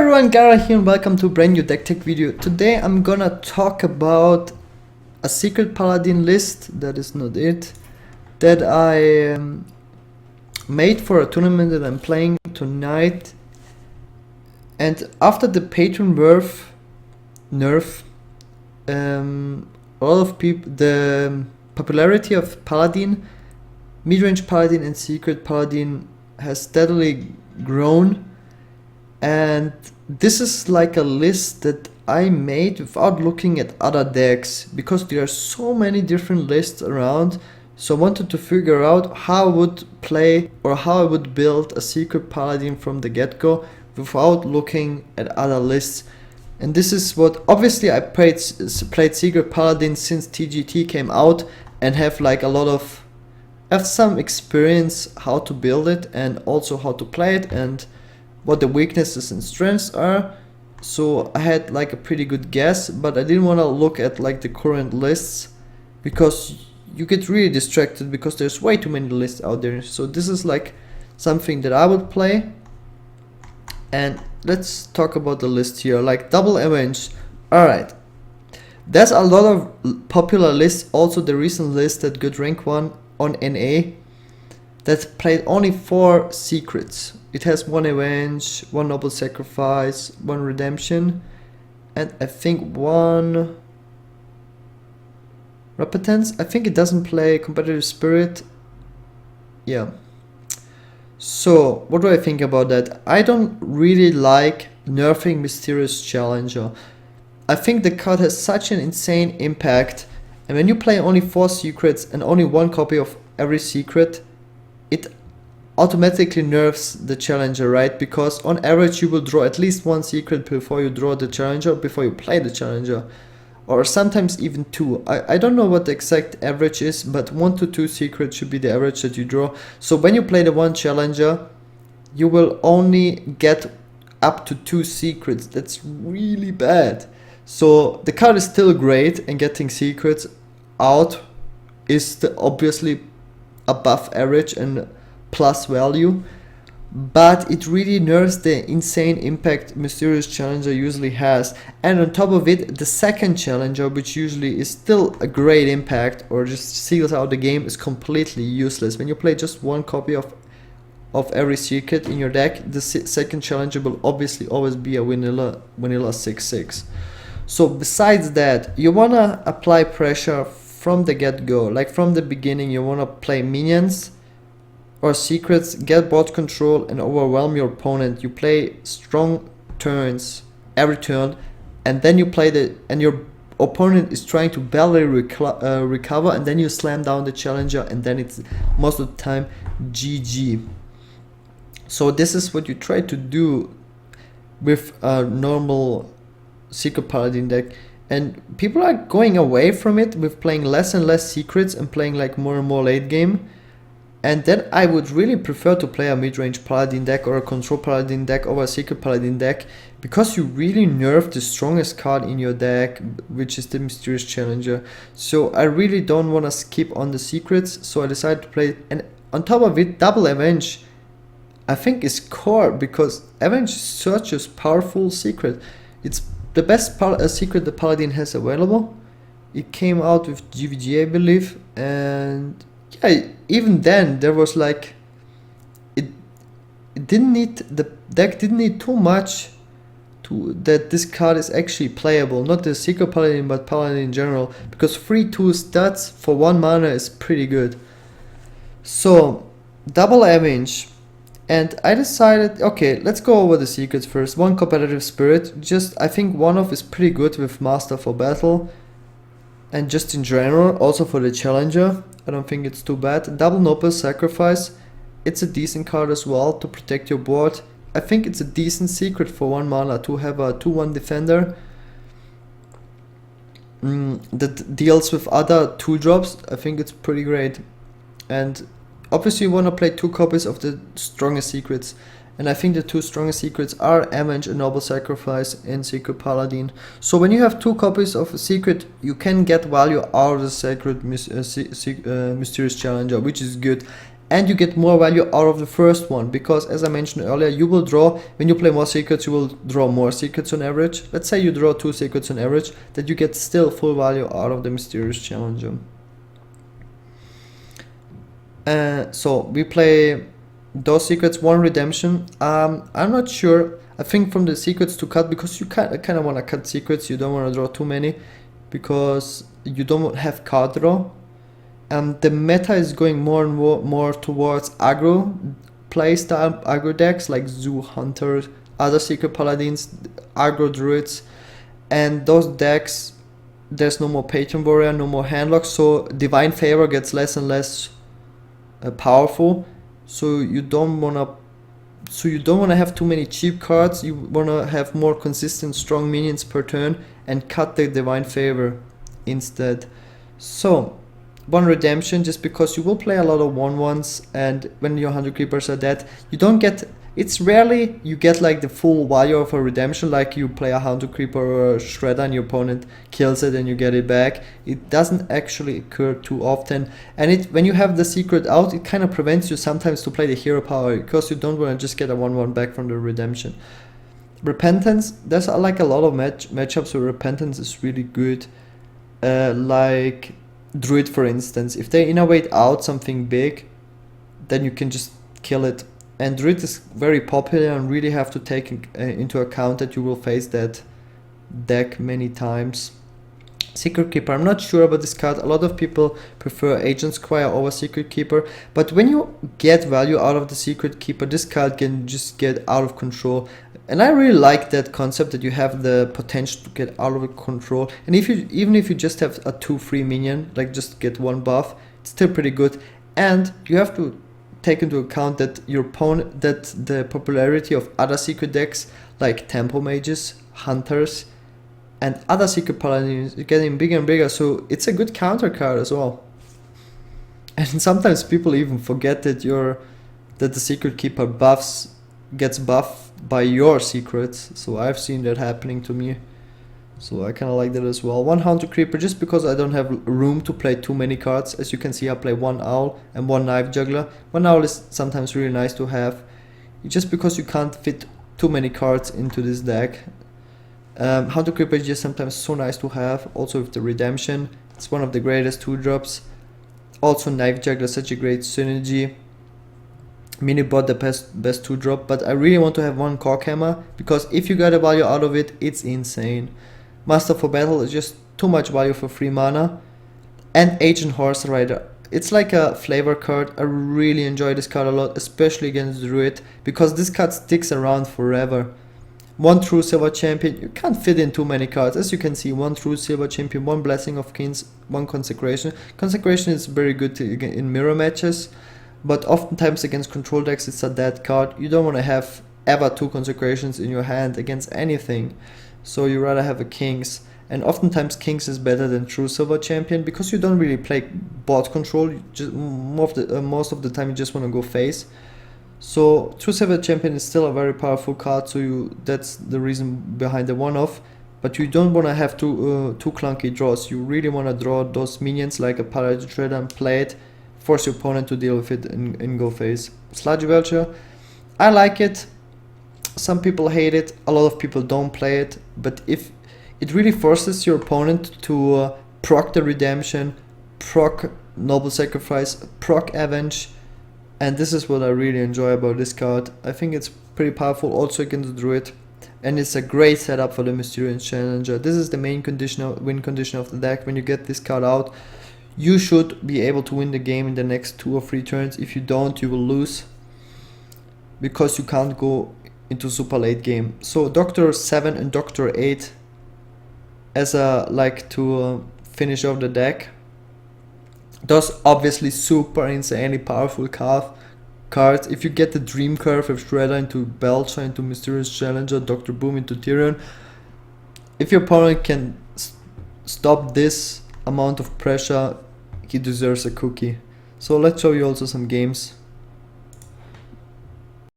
everyone, Gaara here and welcome to a brand new deck tech video. Today I'm gonna talk about a secret Paladin list, that is not it, that I made for a tournament that I'm playing tonight. And after the Patron nerf, a lot of people, the popularity of Paladin, mid-range Paladin and secret Paladin has steadily grown. And this is like a list that I made without looking at other decks, because there are so many different lists around. So I wanted to figure out how I would play or how I would build a secret Paladin from the get-go without looking at other lists. And this is what, obviously I played secret Paladin since TGT came out and have like have some experience how to build it and also how to play it and what the weaknesses and strengths are. So I had like a pretty good guess, but I didn't want to look at like the current lists because you get really distracted because there's way too many lists out there. So this is like something that I would play. And let's talk about the list here, like double avenge. Alright, there's a lot of popular lists, also the recent list that got rank 1 on NA that played only 4 secrets. It has 1 avenge, 1 noble sacrifice, 1 redemption, and I think 1 repentance. I think it doesn't play competitive spirit. Yeah. So what do I think about that? I don't really like nerfing Mysterious Challenger. I think the card has such an insane impact, and when you play only 4 secrets and only 1 copy of every secret, it automatically nerfs the challenger, right? Because on average you will draw at least 1 secret before you draw the challenger, before you play the challenger, or sometimes even 2. I don't know what the exact average is, but 1 to 2 secrets should be the average that you draw. So when you play the 1 challenger, you will only get up to 2 secrets. That's really bad. So the card is still great, and getting secrets out is obviously above average and plus value, but it really nerfs the insane impact Mysterious Challenger usually has. And on top of it, the second challenger, which usually is still a great impact or just seals out the game, is completely useless. When you play just 1 copy of every secret in your deck, the second challenger will obviously always be a vanilla 6/6. So besides that, you wanna apply pressure from the get-go, like from the beginning. You wanna play minions or secrets, get board control and overwhelm your opponent. You play strong turns every turn, and then you play and your opponent is trying to barely recover, and then you slam down the challenger, and then it's most of the time GG. So this is what you try to do with a normal secret Paladin deck, and people are going away from it with playing less and less secrets and playing like more and more late game. And then I would really prefer to play a mid-range Paladin deck or a control Paladin deck over a secret Paladin deck, because you really nerf the strongest card in your deck, which is the Mysterious Challenger. So I really don't want to skip on the secrets, so I decided to play. And on top of it, double avenge I think is core, because avenge is such a powerful secret. It's the best secret the Paladin has available. It came out with GVG, I believe, and yeah, even then there was like it didn't need, the deck didn't need too much to that this card is actually playable. Not the secret Paladin, but Paladin in general, because 3/2 stats for 1 mana is pretty good. So double avenge. And I decided, okay, let's go over the secrets first. 1 competitive spirit, I think 1 of is pretty good with Master for Battle, and just in general, also for the challenger, I don't think it's too bad. Double noble sacrifice, it's a decent card as well to protect your board. I think it's a decent secret for 1 mana to have a 2/1 defender that deals with other 2-drops. I think it's pretty great. And obviously you want to play 2 copies of the strongest secrets, and I think the 2 strongest secrets are Avenge and Noble Sacrifice in Secret Paladin. So when you have 2 copies of a secret, you can get value out of the Sacred Mysterious Challenger, which is good. and you get more value out of the first one, because as I mentioned earlier, you will draw, when you play more secrets, you will draw more secrets on average. Let's say you draw 2 secrets on average, that you get still full value out of the Mysterious Challenger. So we play those secrets, 1 redemption. I'm not sure. I think from the secrets to cut, because you kind of want to cut secrets, you don't want to draw too many, because you don't have card draw. The meta is going more and more towards aggro playstyle, aggro decks like Zoo Hunters, other secret paladins, aggro druids, and those decks, there's no more Patron Warrior, no more handlock, so divine favor gets less and less powerful. So you don't wanna have too many cheap cards. You wanna have more consistent, strong minions per turn and cut the divine favor instead. So 1 redemption, just because you will play a lot of 1/1s, and when your 100 creepers are dead, you don't get, it's rarely you get like the full value of a redemption, like you play a 100 creeper or a shredder and your opponent kills it and you get it back. It doesn't actually occur too often, and when you have the secret out, it kind of prevents you sometimes to play the hero power, because you don't want to just get a 1/1 back from the redemption. Repentance, there's like a lot of matchups where repentance is really good, like Druid, for instance. If they innovate out something big, then you can just kill it. And Druid is very popular, and really have to take into account that you will face that deck many times. Secret Keeper, I'm not sure about this card. A lot of people prefer Agent Squire over Secret Keeper, but when you get value out of the Secret Keeper, this card can just get out of control. And I really like that concept, that you have the potential to get out of control. And even if you just have a 2-3 minion, like just get 1 buff, it's still pretty good. And you have to take into account that your opponent, that the popularity of other secret decks like Tempo Mages, Hunters, and other secret paladins is getting bigger and bigger, so it's a good counter card as well. And sometimes people even forget that the Secret Keeper gets buffed by your secrets, so I've seen that happening to me. So I kind of like that as well. 1 Hunter Creeper, just because I don't have room to play too many cards. As you can see, I play 1 Owl and 1 Knife Juggler. 1 Owl is sometimes really nice to have, just because you can't fit too many cards into this deck. Hunter Creeper is just sometimes so nice to have, also with the redemption. It's one of the greatest 2-drops. Also Knife Juggler, such a great synergy. Minibot, the best 2-drop, but I really want to have 1 Cockhammer, because if you get a value out of it, it's insane. Master for Battle is just too much value for 3 mana. And Agent Horse Rider, it's like a flavor card. I really enjoy this card a lot, especially against Druid, because this card sticks around forever. 1 True Silver Champion, you can't fit in too many cards. As you can see, 1 True Silver Champion, 1 Blessing of Kings, 1 Consecration. Consecration is very good in mirror matches, but oftentimes against control decks it's a dead card. You don't want to have ever 2 Consecrations in your hand against anything, so you rather have a Kings. And oftentimes Kings is better than True Silver Champion, because you don't really play bot control. You just, most of the time you just want to go face. So True Silver Champion is still a very powerful card, so that's the reason behind the one-off. But you don't want to have too clunky draws. You really want to draw those minions like a Paladin Shredder and play it, force your opponent to deal with it and go face. Sludge Belcher, I like it. Some people hate it, a lot of people don't play it, but if it really forces your opponent to proc the redemption, proc Noble Sacrifice, proc Avenge, and this is what I really enjoy about this card. I think it's pretty powerful also against the Druid, and it's a great setup for the Mysterious Challenger. This is the main win condition of the deck. When you get this card out, you should be able to win the game in the next 2 or 3 turns. If you don't, you will lose, because you can't go into super late game. So Doctor 7 and Doctor 8 as a to finish off the deck. Those obviously super insanely powerful cards. If you get the Dream Curve of Shredder into Belcher, into Mysterious Challenger, Dr. Boom into Tyrion, if your opponent can stop this amount of pressure, he deserves a cookie. So let's show you also some games.